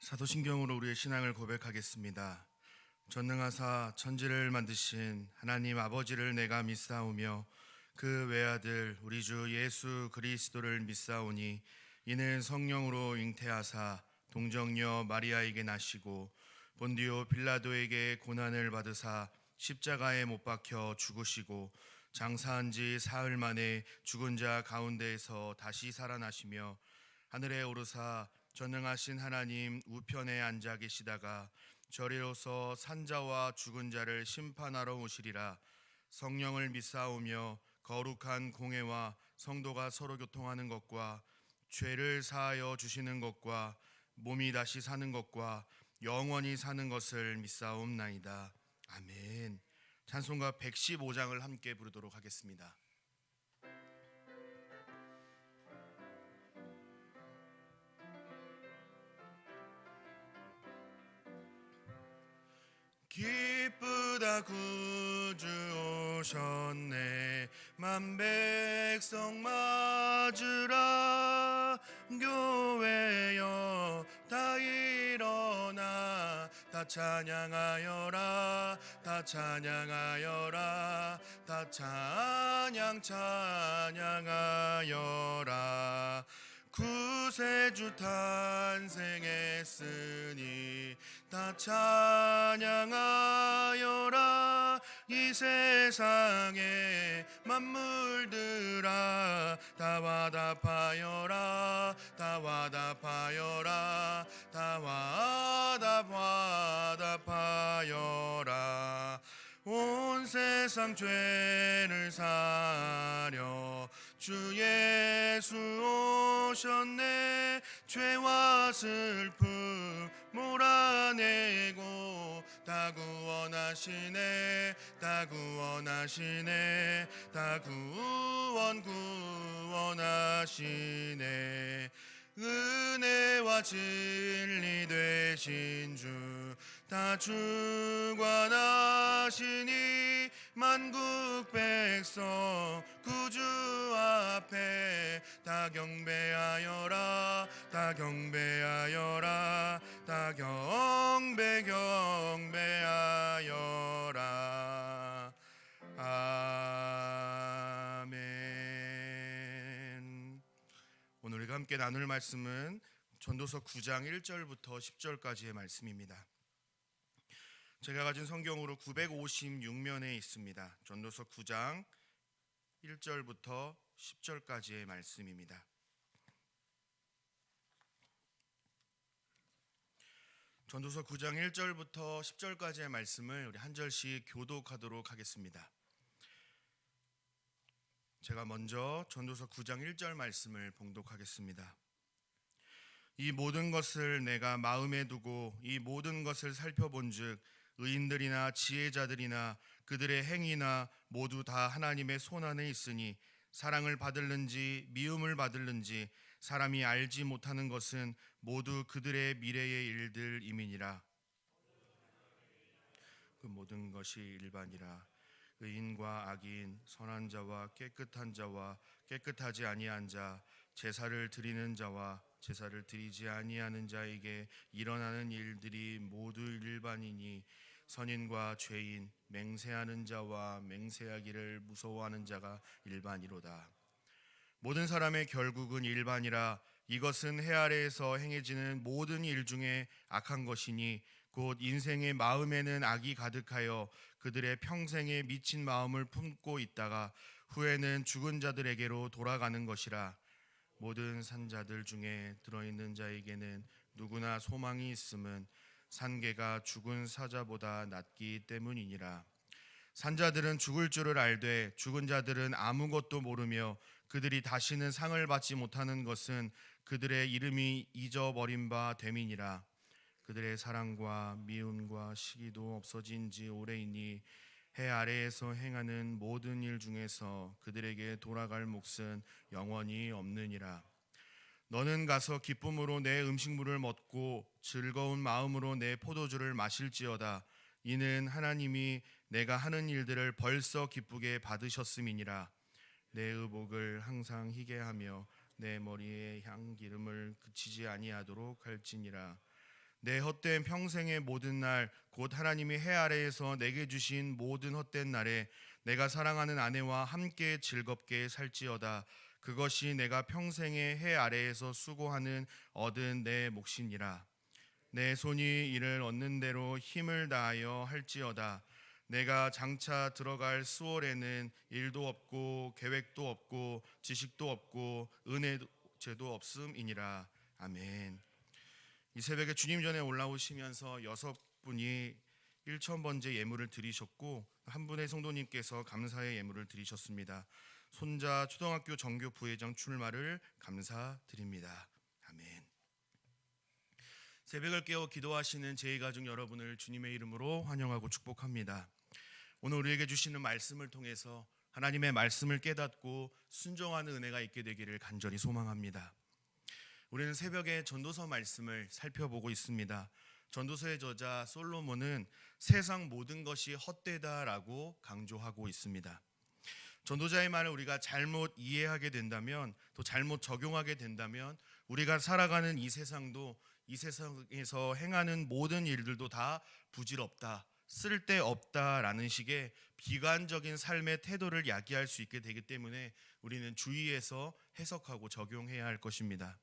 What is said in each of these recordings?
사도신경으로 우리의 신앙을 고백하겠습니다. 전능하사 천지를 만드신 하나님 아버지를 내가 믿사오며 그 외아들 우리 주 예수 그리스도를 믿사오니 이는 성령으로 잉태하사 동정녀 마리아에게 나시고 본디오 빌라도에게 고난을 받으사 십자가에 못 박혀 죽으시고 장사한 지 사흘 만에 죽은 자 가운데에서 다시 살아나시며 하늘에 오르사 전능하신 하나님 우편에 앉아 계시다가 저리로서 산자와 죽은 자를 심판하러 오시리라. 성령을 믿사오며 거룩한 공회와 성도가 서로 교통하는 것과 죄를 사하여 주시는 것과 몸이 다시 사는 것과 영원히 사는 것을 믿사옵나이다. 아멘. 찬송가 115장을 함께 부르도록 하겠습니다. 기쁘다 구주 오셨네 만백성 맞으라. 교회여 다 일어나 다 찬양하여라. 다 찬양하여라. 다 찬양하여라. 구세주 탄생했으니 다 찬양하여라. 이 세상의 만물들아 다 화답하여라. 다 화답하여라. 다 화답하여라. 온 세상 죄를 사려 주 예수 오셨네. 죄와 슬픔 몰아내고 다 구원하시네. 다 구원하시네. 다 구원하시네. 은혜와 진리 되신 주 다 주관하시니 만국 백성 구주 앞에 다 경배하여라. 다 경배하여라. 다 경배하여라. 아멘. 오늘 우리가 함께 나눌 말씀은 전도서 9장 1절부터 10절까지의 말씀입니다. 제가 가진 성경으로 956면에 있습니다. 전도서 9장 1절부터 10절까지의 말씀입니다. 전도서 9장 1절부터 10절까지의 말씀을 우리 한 절씩 교독하도록 하겠습니다. 제가 먼저 전도서 9장 1절 말씀을 봉독하겠습니다. 이 모든 것을 내가 마음에 두고 이 모든 것을 살펴본즉 의인들이나 지혜자들이나 그들의 행위나 모두 다 하나님의 손안에 있으니 사랑을 받을는지 미움을 받을는지 사람이 알지 못하는 것은 모두 그들의 미래의 일들임이니라. 그 모든 것이 일반이라. 의인과 악인, 선한 자와 깨끗한 자와 깨끗하지 아니한 자, 제사를 드리는 자와 제사를 드리지 아니하는 자에게 일어나는 일들이 모두 일반이니 선인과 죄인, 맹세하는 자와 맹세하기를 무서워하는 자가 일반이로다. 모든 사람의 결국은 일반이라. 이것은 해 아래에서 행해지는 모든 일 중에 악한 것이니 곧 인생의 마음에는 악이 가득하여 그들의 평생에 미친 마음을 품고 있다가 후에는 죽은 자들에게로 돌아가는 것이라. 모든 산자들 중에 들어있는 자에게는 누구나 소망이 있음은 산개가 죽은 사자보다 낫기 때문이니라. 산자들은 죽을 줄을 알되 죽은 자들은 아무것도 모르며 그들이 다시는 상을 받지 못하는 것은 그들의 이름이 잊어버린 바 됨이니라. 그들의 사랑과 미움과 시기도 없어진 지 오래이니 해 아래에서 행하는 모든 일 중에서 그들에게 돌아갈 몫은 영원히 없느니라. 너는 가서 기쁨으로 내 음식물을 먹고 즐거운 마음으로 내 포도주를 마실지어다. 이는 하나님이 내가 하는 일들을 벌써 기쁘게 받으셨음이니라. 내 의복을 항상 희게 하며 내 머리에 향기름을 그치지 아니하도록 할지니라. 내 헛된 평생의 모든 날 곧 하나님이 해 아래에서 내게 주신 모든 헛된 날에 내가 사랑하는 아내와 함께 즐겁게 살지어다. 그것이 내가 평생의 해 아래에서 수고하는 얻은 내 몫이니라. 내 손이 이를 얻는 대로 힘을 다하여 할지어다. 내가 장차 들어갈 수월에는 일도 없고 계획도 없고 지식도 없고 은혜도 없음이니라. 아멘. 이 새벽에 주님 전에 올라오시면서 6분이 1,000번째 예물을 드리셨고 한 분의 성도님께서 감사의 예물을 드리셨습니다. 손자 초등학교 정교 부회장 출마를 감사드립니다. 아멘. 새벽을 깨워 기도하시는 제2가족 여러분을 주님의 이름으로 환영하고 축복합니다. 오늘 우리에게 주시는 말씀을 통해서 하나님의 말씀을 깨닫고 순종하는 은혜가 있게 되기를 간절히 소망합니다. 우리는 새벽에 전도서 말씀을 살펴보고 있습니다. 전도서의 저자 솔로몬은 세상 모든 것이 헛되다라고 강조하고 있습니다. 전도자의 말을 우리가 잘못 이해하게 된다면, 또 잘못 적용하게 된다면 우리가 살아가는 이 세상도, 이 세상에서 행하는 모든 일들도 다 부질없다, 쓸데없다라는 식의 비관적인 삶의 태도를 야기할 수 있게 되기 때문에 우리는 주의해서 해석하고 적용해야 할 것입니다.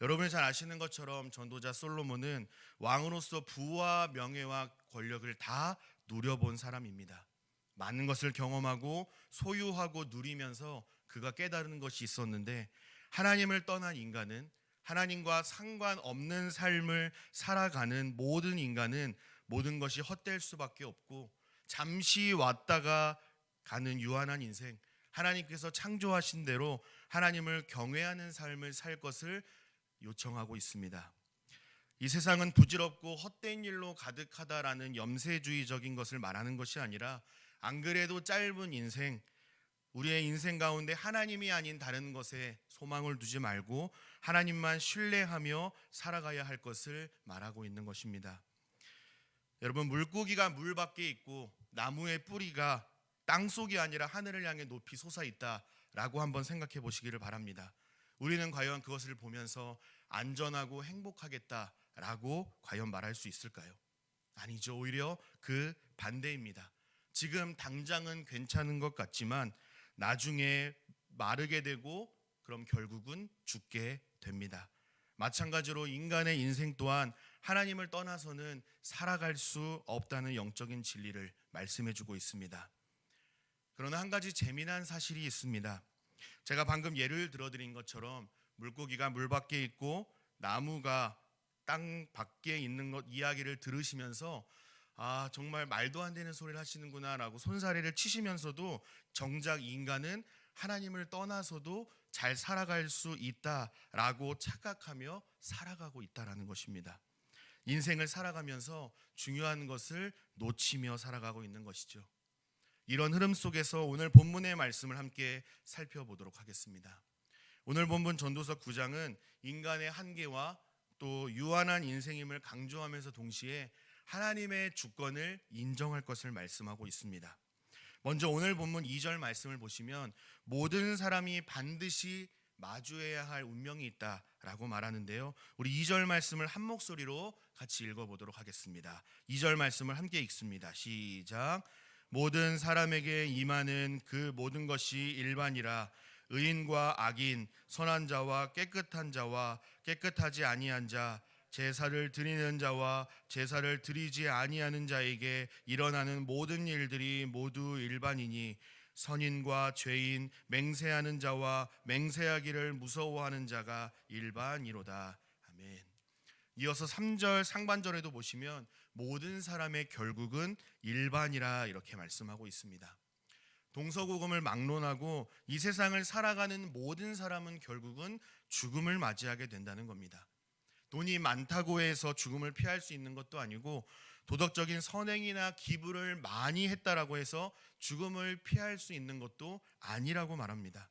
여러분이 잘 아시는 것처럼 전도자 솔로몬은 왕으로서 부와 명예와 권력을 다 누려본 사람입니다. 많은 것을 경험하고 소유하고 누리면서 그가 깨달은 것이 있었는데, 하나님을 떠난 인간은, 하나님과 상관없는 삶을 살아가는 모든 인간은 모든 것이 헛될 수밖에 없고, 잠시 왔다가 가는 유한한 인생, 하나님께서 창조하신 대로 하나님을 경외하는 삶을 살 것을 요청하고 있습니다. 이 세상은 부질없고 헛된 일로 가득하다라는 염세주의적인 것을 말하는 것이 아니라, 안 그래도 짧은 인생, 우리의 인생 가운데 하나님이 아닌 다른 것에 소망을 두지 말고 하나님만 신뢰하며 살아가야 할 것을 말하고 있는 것입니다. 여러분, 물고기가 물 밖에 있고 나무의 뿌리가 땅속이 아니라 하늘을 향해 높이 솟아있다라고 한번 생각해 보시기를 바랍니다. 우리는 과연 그것을 보면서 안전하고 행복하겠다라고 과연 말할 수 있을까요? 아니죠. 오히려 그 반대입니다. 지금 당장은 괜찮은 것 같지만 나중에 마르게 되고 그럼 결국은 죽게 됩니다. 마찬가지로 인간의 인생 또한 하나님을 떠나서는 살아갈 수 없다는 영적인 진리를 말씀해주고 있습니다. 그러나 한 가지 재미난 사실이 있습니다. 제가 방금 예를 들어드린 것처럼 물고기가 물 밖에 있고 나무가 땅 밖에 있는 것 이야기를 들으시면서 정말 말도 안 되는 소리를 하시는구나 라고 손사래를 치시면서도 정작 인간은 하나님을 떠나서도 잘 살아갈 수 있다라고 착각하며 살아가고 있다라는 것입니다. 인생을 살아가면서 중요한 것을 놓치며 살아가고 있는 것이죠. 이런 흐름 속에서 오늘 본문의 말씀을 함께 살펴보도록 하겠습니다. 오늘 본문 전도서 9장은 인간의 한계와 또 유한한 인생임을 강조하면서 동시에 하나님의 주권을 인정할 것을 말씀하고 있습니다. 먼저 오늘 본문 2절 말씀을 보시면 모든 사람이 반드시 마주해야 할 운명이 있다라고 말하는데요. 우리 2절 말씀을 한 목소리로 같이 읽어보도록 하겠습니다. 2절 말씀을 함께 읽습니다. 시작. 모든 사람에게 임하는 그 모든 것이 일반이라. 의인과 악인, 선한 자와 깨끗한 자와 깨끗하지 아니한 자, 제사를 드리는 자와 제사를 드리지 아니하는 자에게 일어나는 모든 일들이 모두 일반이니 선인과 죄인, 맹세하는 자와 맹세하기를 무서워하는 자가 일반이로다. 아멘. 이어서 3절 상반절에도 보시면 모든 사람의 결국은 일반이라 이렇게 말씀하고 있습니다. 동서고금을 막론하고 이 세상을 살아가는 모든 사람은 결국은 죽음을 맞이하게 된다는 겁니다. 돈이 많다고 해서 죽음을 피할 수 있는 것도 아니고, 도덕적인 선행이나 기부를 많이 했다라고 해서 죽음을 피할 수 있는 것도 아니라고 말합니다.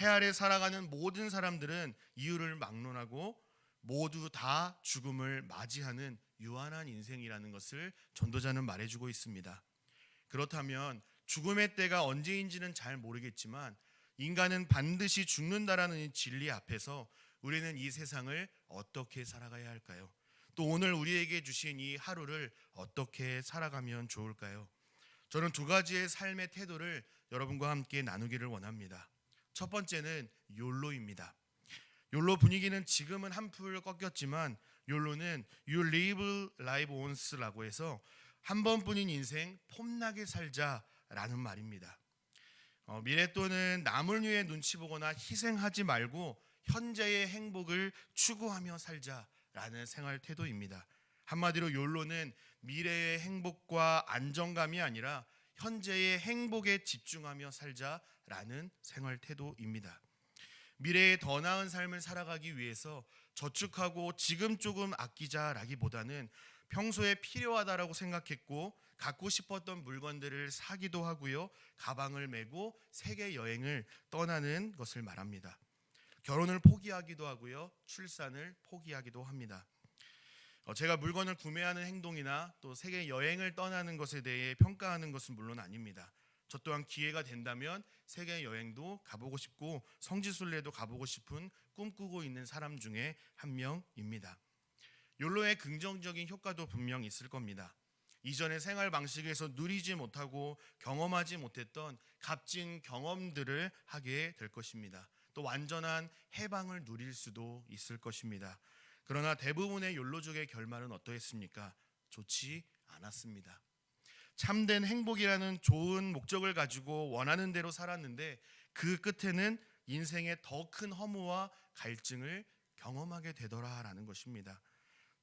해 아래 살아가는 모든 사람들은 이유를 막론하고 모두 다 죽음을 맞이하는 유한한 인생이라는 것을 전도자는 말해주고 있습니다. 그렇다면 죽음의 때가 언제인지는 잘 모르겠지만 인간은 반드시 죽는다라는 진리 앞에서 우리는 이 세상을 어떻게 살아가야 할까요? 또 오늘 우리에게 주신 이 하루를 어떻게 살아가면 좋을까요? 저는 두 가지의 삶의 태도를 여러분과 함께 나누기를 원합니다. 첫 번째는 욜로입니다. 욜로 분위기는 지금은 한풀 꺾였지만 욜로는 You live life once라고 해서 한 번뿐인 인생 폼나게 살자라는 말입니다. 미래 또는 남을 위해 눈치 보거나 희생하지 말고 현재의 행복을 추구하며 살자라는 생활 태도입니다. 한마디로 욜로는 미래의 행복과 안정감이 아니라 현재의 행복에 집중하며 살자라는 생활 태도입니다. 미래에 더 나은 삶을 살아가기 위해서 저축하고 지금 조금 아끼자라기보다는 평소에 필요하다라고 생각했고 갖고 싶었던 물건들을 사기도 하고요. 가방을 메고 세계 여행을 떠나는 것을 말합니다. 결혼을 포기하기도 하고요. 출산을 포기하기도 합니다. 제가 물건을 구매하는 행동이나 또 세계 여행을 떠나는 것에 대해 평가하는 것은 물론 아닙니다. 저 또한 기회가 된다면 세계 여행도 가보고 싶고 성지순례도 가보고 싶은 꿈꾸고 있는 사람 중에 한 명입니다. 욜로의 긍정적인 효과도 분명 있을 겁니다. 이전의 생활 방식에서 누리지 못하고 경험하지 못했던 값진 경험들을 하게 될 것입니다. 또 완전한 해방을 누릴 수도 있을 것입니다. 그러나 대부분의 욜로족의 결말은 어떠했습니까? 좋지 않았습니다. 참된 행복이라는 좋은 목적을 가지고 원하는 대로 살았는데 그 끝에는 인생의 더 큰 허무와 갈증을 경험하게 되더라라는 것입니다.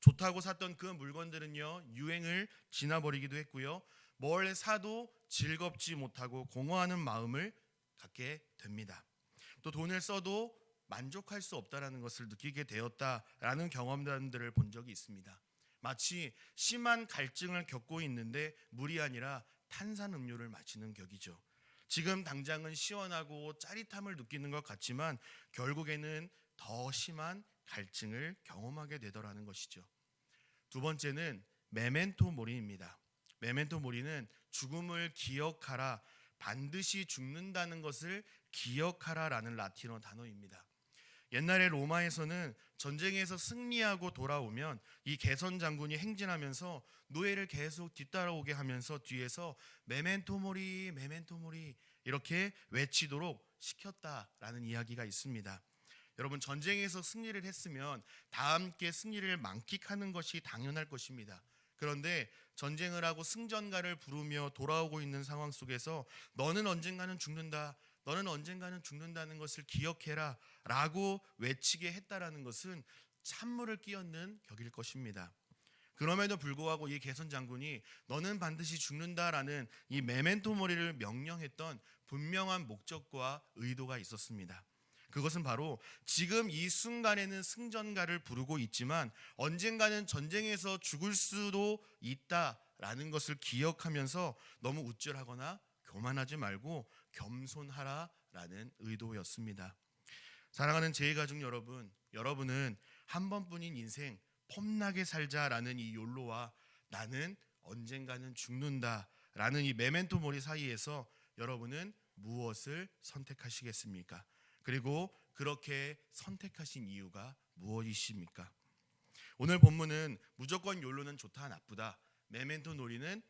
좋다고 샀던 그 물건들은요, 유행을 지나버리기도 했고요. 뭘 사도 즐겁지 못하고 공허하는 마음을 갖게 됩니다. 또 돈을 써도 만족할 수 없다라는 것을 느끼게 되었다라는 경험담들을 본 적이 있습니다. 마치 심한 갈증을 겪고 있는데 물이 아니라 탄산음료를 마시는 격이죠. 지금 당장은 시원하고 짜릿함을 느끼는 것 같지만 결국에는 더 심한 갈증을 경험하게 되더라는 것이죠. 두 번째는 메멘토 모리입니다. 메멘토 모리는 죽음을 기억하라, 반드시 죽는다는 것을 기억하라라는 라틴어 단어입니다. 옛날에 로마에서는 전쟁에서 승리하고 돌아오면 이 개선 장군이 행진하면서 노예를 계속 뒤따라오게 하면서 뒤에서 메멘토 모리, 메멘토 모리 이렇게 외치도록 시켰다라는 이야기가 있습니다. 여러분, 전쟁에서 승리를 했으면 다 함께 승리를 만끽하는 것이 당연할 것입니다. 그런데 전쟁을 하고 승전가를 부르며 돌아오고 있는 상황 속에서 너는 언젠가는 죽는다, 너는 언젠가는 죽는다는 것을 기억해라 라고 외치게 했다라는 것은 찬물을 끼얹는 격일 것입니다. 그럼에도 불구하고 이 개선 장군이 너는 반드시 죽는다라는 이 메멘토 모리를 명령했던 분명한 목적과 의도가 있었습니다. 그것은 바로 지금 이 순간에는 승전가를 부르고 있지만 언젠가는 전쟁에서 죽을 수도 있다라는 것을 기억하면서 너무 우쭐하거나 교만하지 말고 겸손하라라는 의도였습니다. 사랑하는 제2가족 여러분, 여러분은 한 번뿐인 인생 폼나게 살자라는 이 욜로와 나는 언젠가는 죽는다라는 이 메멘토 모리 사이에서 여러분은 무엇을 선택하시겠습니까? 그리고 그렇게 선택하신 이유가 무엇이십니까? 오늘 본문은 무조건 욜로는 좋다 나쁘다, 메멘토 모리는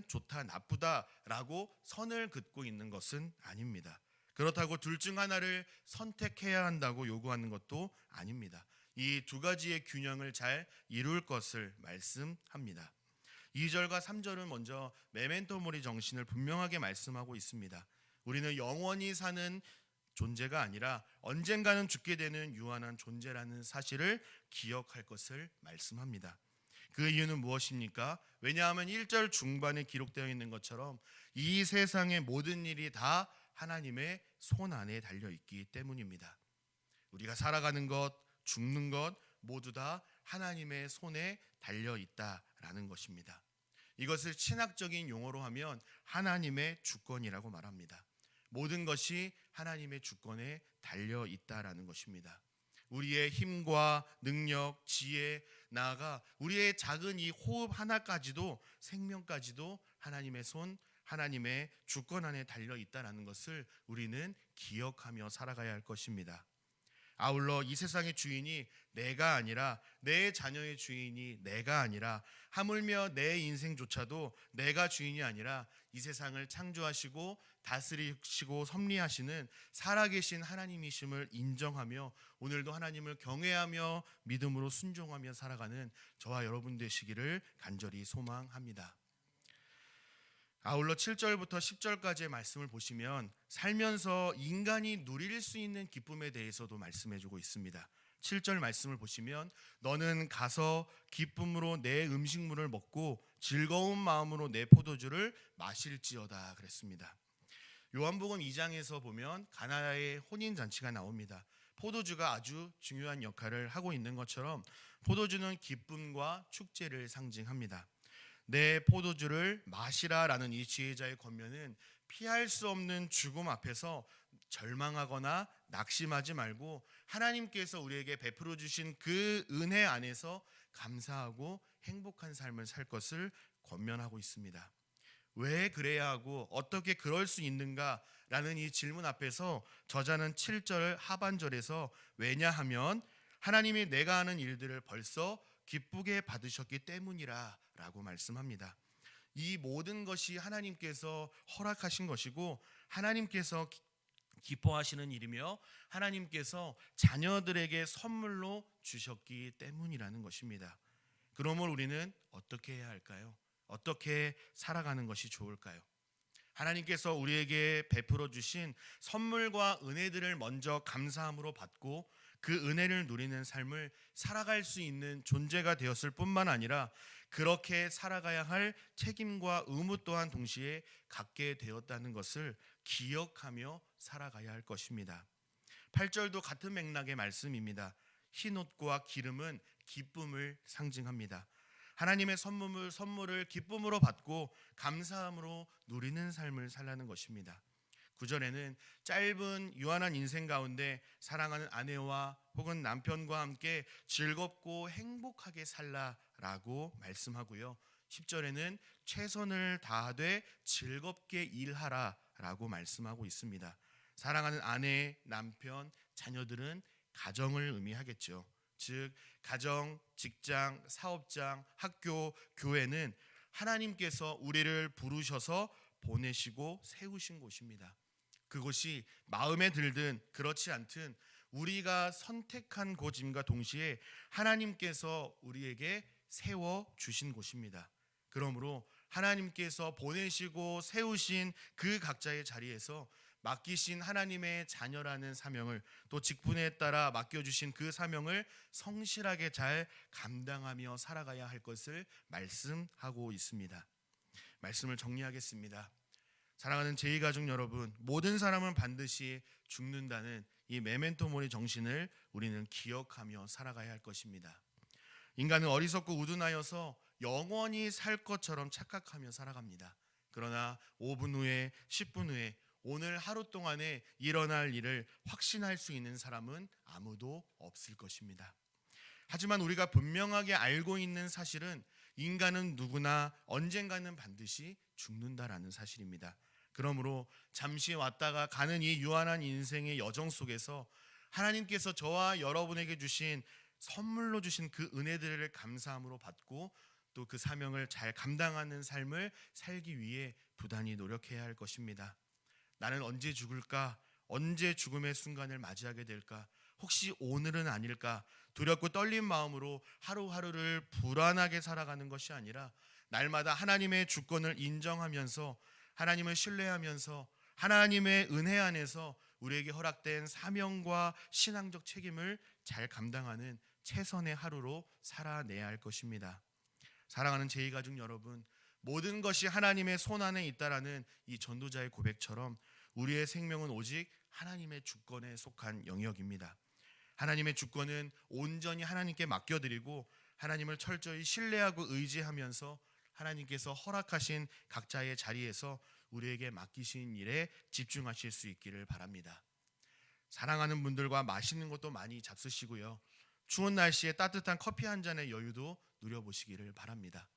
좋다 나쁘다라고 선을 긋고 있는 것은 아닙니다. 그렇다고 둘 중 하나를 선택해야 한다고 요구하는 것도 아닙니다. 이 두 가지의 균형을 잘 이룰 것을 말씀합니다. 2절과 3절은 먼저 메멘토 모리 정신을 분명하게 말씀하고 있습니다. 우리는 영원히 사는 존재가 아니라 언젠가는 죽게 되는 유한한 존재라는 사실을 기억할 것을 말씀합니다. 그 이유는 무엇입니까? 왜냐하면 1절 중반에 기록되어 있는 것처럼 이 세상의 모든 일이 다 하나님의 손 안에 달려있기 때문입니다. 우리가 살아가는 것, 죽는 것 모두 다 하나님의 손에 달려있다라는 것입니다. 이것을 신학적인 용어로 하면 하나님의 주권이라고 말합니다. 모든 것이 하나님의 주권에 달려있다라는 것입니다. 우리의 힘과 능력, 지혜, 나아가 우리의 작은 이 호흡 하나까지도, 생명까지도 하나님의 손, 하나님의 주권 안에 달려있다라는 것을 우리는 기억하며 살아가야 할 것입니다. 아울러 이 세상의 주인이 내가 아니라, 내 자녀의 주인이 내가 아니라, 하물며 내 인생조차도 내가 주인이 아니라 이 세상을 창조하시고 다스리시고 섭리하시는 살아계신 하나님이심을 인정하며 오늘도 하나님을 경외하며 믿음으로 순종하며 살아가는 저와 여러분 되시기를 간절히 소망합니다. 아울러 7절부터 10절까지의 말씀을 보시면 살면서 인간이 누릴 수 있는 기쁨에 대해서도 말씀해주고 있습니다. 7절 말씀을 보시면 너는 가서 기쁨으로 내 음식물을 먹고 즐거운 마음으로 내 포도주를 마실지어다 그랬습니다. 요한복음 2장에서 보면 가나의 혼인잔치가 나옵니다. 포도주가 아주 중요한 역할을 하고 있는 것처럼 포도주는 기쁨과 축제를 상징합니다. 내 포도주를 마시라라는 이 지혜자의 권면은 피할 수 없는 죽음 앞에서 절망하거나 낙심하지 말고 하나님께서 우리에게 베풀어 주신 그 은혜 안에서 감사하고 행복한 삶을 살 것을 권면하고 있습니다. 왜 그래야 하고 어떻게 그럴 수 있는가라는 이 질문 앞에서 저자는 7절 하반절에서 왜냐하면 하나님이 내가 하는 일들을 벌써 기쁘게 받으셨기 때문이라 라고 말씀합니다. 이 모든 것이 하나님께서 허락하신 것이고 하나님께서 기뻐하시는 일이며 하나님께서 자녀들에게 선물로 주셨기 때문이라는 것입니다. 그러므로 우리는 어떻게 해야 할까요? 어떻게 살아가는 것이 좋을까요? 하나님께서 우리에게 베풀어 주신 선물과 은혜들을 먼저 감사함으로 받고 그 은혜를 누리는 삶을 살아갈 수 있는 존재가 되었을 뿐만 아니라 그렇게 살아가야 할 책임과 의무 또한 동시에 갖게 되었다는 것을 기억하며 살아가야 할 것입니다. 8절도 같은 맥락의 말씀입니다. 흰옷과 기름은 기쁨을 상징합니다. 하나님의 선물을 기쁨으로 받고 감사함으로 누리는 삶을 살라는 것입니다. 9절에는 짧은 유한한 인생 가운데 사랑하는 아내와 혹은 남편과 함께 즐겁고 행복하게 살라라고 말씀하고요. 10절에는 최선을 다하되 즐겁게 일하라라고 말씀하고 있습니다. 사랑하는 아내, 남편, 자녀들은 가정을 의미하겠죠. 즉 가정, 직장, 사업장, 학교, 교회는 하나님께서 우리를 부르셔서 보내시고 세우신 곳입니다. 그곳이 마음에 들든 그렇지 않든 우리가 선택한 곳임과 동시에 하나님께서 우리에게 세워주신 곳입니다. 그러므로 하나님께서 보내시고 세우신 그 각자의 자리에서 맡기신 하나님의 자녀라는 사명을 또 직분에 따라 맡겨주신 그 사명을 성실하게 잘 감당하며 살아가야 할 것을 말씀하고 있습니다. 말씀을 정리하겠습니다. 사랑하는 제2가족 여러분, 모든 사람은 반드시 죽는다는 이 메멘토 모리 정신을 우리는 기억하며 살아가야 할 것입니다. 인간은 어리석고 우둔하여서 영원히 살 것처럼 착각하며 살아갑니다. 그러나 5분 후에 10분 후에 오늘 하루 동안에 일어날 일을 확신할 수 있는 사람은 아무도 없을 것입니다. 하지만 우리가 분명하게 알고 있는 사실은 인간은 누구나 언젠가는 반드시 죽는다라는 사실입니다. 그러므로 잠시 왔다가 가는 이 유한한 인생의 여정 속에서 하나님께서 저와 여러분에게 주신 선물로 주신 그 은혜들을 감사함으로 받고 또 그 사명을 잘 감당하는 삶을 살기 위해 부단히 노력해야 할 것입니다. 나는 언제 죽을까? 언제 죽음의 순간을 맞이하게 될까? 혹시 오늘은 아닐까? 두렵고 떨린 마음으로 하루하루를 불안하게 살아가는 것이 아니라 날마다 하나님의 주권을 인정하면서 하나님을 신뢰하면서 하나님의 은혜 안에서 우리에게 허락된 사명과 신앙적 책임을 잘 감당하는 최선의 하루로 살아내야 할 것입니다. 사랑하는 제2가족 여러분, 모든 것이 하나님의 손 안에 있다라는 이 전도자의 고백처럼 우리의 생명은 오직 하나님의 주권에 속한 영역입니다. 하나님의 주권은 온전히 하나님께 맡겨드리고 하나님을 철저히 신뢰하고 의지하면서 하나님께서 허락하신 각자의 자리에서 우리에게 맡기신 일에 집중하실 수 있기를 바랍니다. 사랑하는 분들과 맛있는 것도 많이 잡수시고요. 추운 날씨에 따뜻한 커피 한 잔의 여유도 누려보시기를 바랍니다.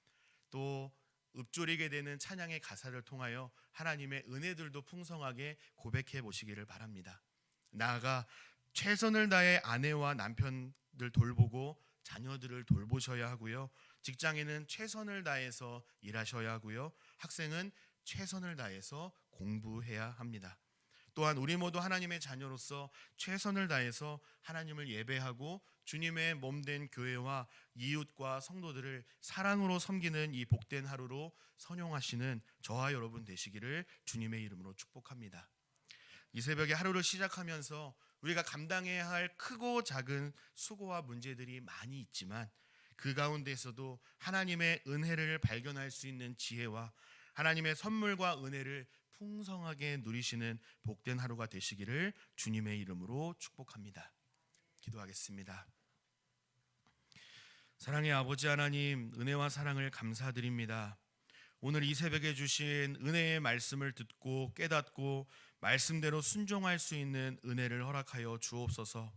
또 읊조리게 되는 찬양의 가사를 통하여 하나님의 은혜들도 풍성하게 고백해 보시기를 바랍니다. 나아가 최선을 다해 아내와 남편들 돌보고 자녀들을 돌보셔야 하고요. 직장인은 최선을 다해서 일하셔야 하고요. 학생은 최선을 다해서 공부해야 합니다. 또한 우리 모두 하나님의 자녀로서 최선을 다해서 하나님을 예배하고 주님의 몸된 교회와 이웃과 성도들을 사랑으로 섬기는 이 복된 하루로 선용하시는 저와 여러분 되시기를 주님의 이름으로 축복합니다. 이 새벽에 하루를 시작하면서 우리가 감당해야 할 크고 작은 수고와 문제들이 많이 있지만 그 가운데서도 하나님의 은혜를 발견할 수 있는 지혜와 하나님의 선물과 은혜를 풍성하게 누리시는 복된 하루가 되시기를 주님의 이름으로 축복합니다. 기도하겠습니다. 사랑의 아버지 하나님, 은혜와 사랑을 감사드립니다. 오늘 이 새벽에 주신 은혜의 말씀을 듣고 깨닫고 말씀대로 순종할 수 있는 은혜를 허락하여 주옵소서.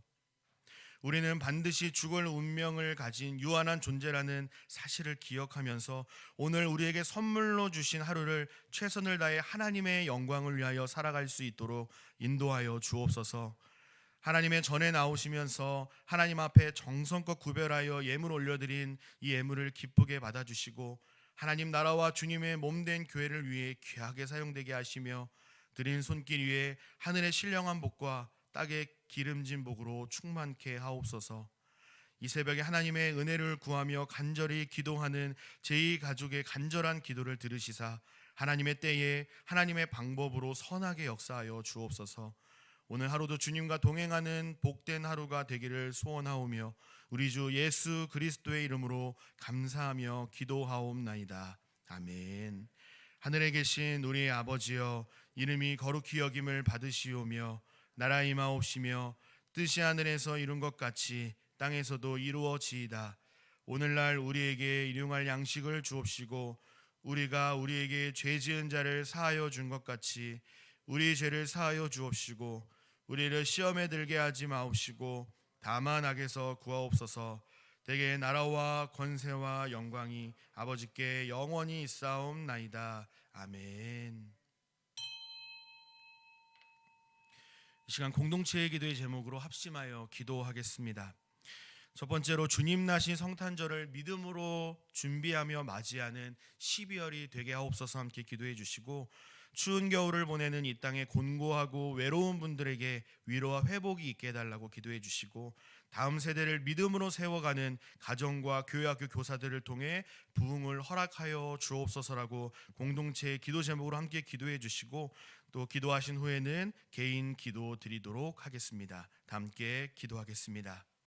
우리는 반드시 죽을 운명을 가진 유한한 존재라는 사실을 기억하면서 오늘 우리에게 선물로 주신 하루를 최선을 다해 하나님의 영광을 위하여 살아갈 수 있도록 인도하여 주옵소서. 하나님의 전에 나오시면서 하나님 앞에 정성껏 구별하여 예물 올려드린 이 예물을 기쁘게 받아주시고 하나님 나라와 주님의 몸된 교회를 위해 귀하게 사용되게 하시며 드린 손길 위에 하늘의 신령한 복과 땅의 기름진 복으로 충만케 하옵소서. 이 새벽에 하나님의 은혜를 구하며 간절히 기도하는 제2 가족의 간절한 기도를 들으시사 하나님의 때에 하나님의 방법으로 선하게 역사하여 주옵소서. 오늘 하루도 주님과 동행하는 복된 하루가 되기를 소원하오며 우리 주 예수 그리스도의 이름으로 감사하며 기도하옵나이다. 아멘. 하늘에 계신 우리의 아버지여, 이름이 거룩히 여김을 받으시오며 나라 임하옵시며 뜻이 하늘에서 이룬 것 같이 땅에서도 이루어지이다. 오늘날 우리에게 일용할 양식을 주옵시고 우리가 우리에게 죄 지은 자를 사하여 준 것 같이 우리 죄를 사하여 주옵시고 우리를 시험에 들게 하지 마옵시고 다만 악에서 구하옵소서. 대개 나라와 권세와 영광이 아버지께 영원히 있사옵나이다. 아멘. 이 시간 공동체의 기도의 제목으로 합심하여 기도하겠습니다. 첫 번째로 주님 나신 성탄절을 믿음으로 준비하며 맞이하는 12월이 되게 하옵소서 함께 기도해 주시고, 추운 겨울을 보내는 이 땅에 곤고하고 외로운 분들에게 위로와 회복이 있게 해달라고 기도해 주시고, 다음 세대를 믿음으로 세워가는 가정과 교회학교 교사들을 통해 부흥을 허락하여 주옵소서라고 공동체의 기도 제목으로 함께 기도해 주시고, 또 기도하신 후에는 개인 기도 드리도록 하겠습니다. 다 함께 기도하겠습니다.